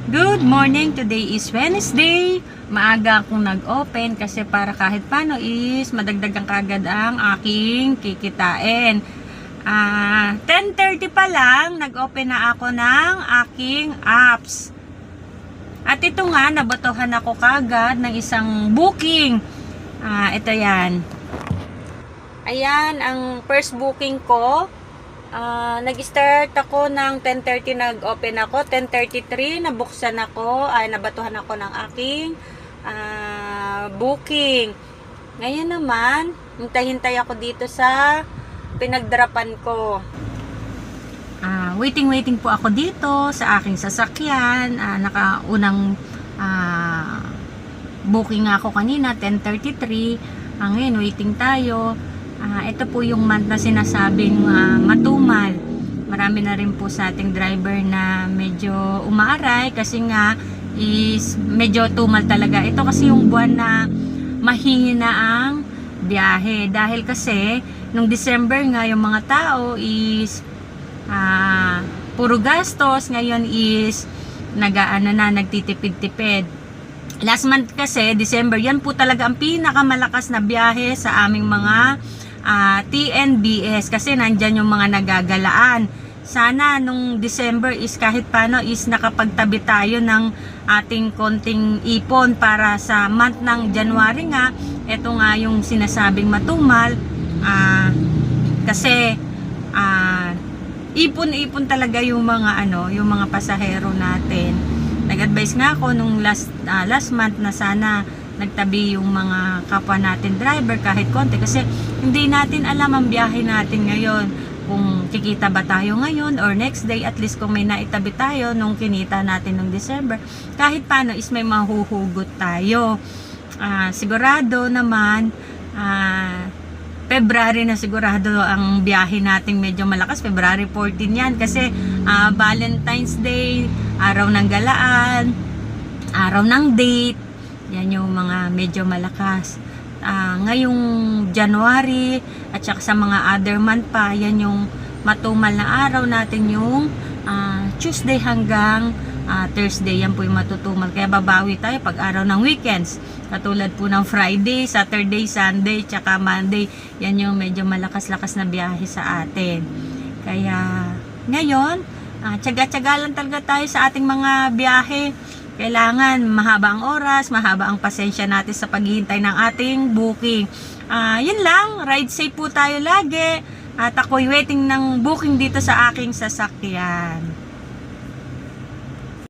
Good morning! Today is Wednesday. Maaga akong nag-open kasi para kahit paano is madagdagan kagad ang aking kikitain. 10:30 pa lang, nag-open na ako ng aking apps. At ito nga, nabatohan ako kagad ng isang booking. Ito yan. Ayan, ang first booking ko. Nag-start ako ng 10:30, nag-open ako 10:33, nabuksan ako, nabatuhan ako ng aking booking. Ngayon naman, hintay-hintay ako dito sa pinagdrapan ko. Waiting po ako dito sa aking sasakyan. Nakaunang booking ako kanina 10:33. Ngayon waiting tayo. Ito po yung month na sinasabing matumal. Marami na rin po sa ating driver na medyo umaaray kasi nga is medyo tumal talaga. Ito kasi yung buwan na mahina ang biyahe. Dahil kasi nung December nga yung mga tao is puro gastos. Ngayon is nagtitipid-tipid. Last month kasi, December, yan po talaga ang pinakamalakas na biyahe sa aming mga TNBS kasi nandyan yung mga nagagalaan. Sana nung December is kahit paano is nakapagtabi tayo ng ating konting ipon para sa month ng January nga. Ito nga yung sinasabing matumal kasi ipon-ipon talaga yung mga yung mga pasahero natin. Nag-advise nga ako nung last month na sana nagtabi yung mga kapwa natin driver kahit konti kasi hindi natin alam ang biyahe natin ngayon, kung kikita ba tayo ngayon or next day. At least kung may naitabi tayo nung kinita natin nung December, kahit paano is may mahuhugot tayo. Sigurado naman February na sigurado ang biyahe natin medyo malakas. February 14 yan kasi Valentine's Day, araw ng galaan, araw ng date. Yan yung mga medyo malakas. Ngayong January at saka sa mga other month pa, yan yung matumal na araw natin, yung Tuesday hanggang Thursday. Yan po yung matutumal. Kaya babawi tayo pag araw ng weekends. Katulad po ng Friday, Saturday, Sunday, tsaka Monday. Yan yung medyo malakas-lakas na biyahe sa atin. Kaya ngayon, tsaga-tsaga lang talaga tayo sa ating mga biyahe. Kailangan mahaba ang oras, mahaba ang pasensya natin sa paghihintay ng ating booking. Yun lang, ride safe po tayo lagi. At ako'y waiting ng booking dito sa aking sasakyan.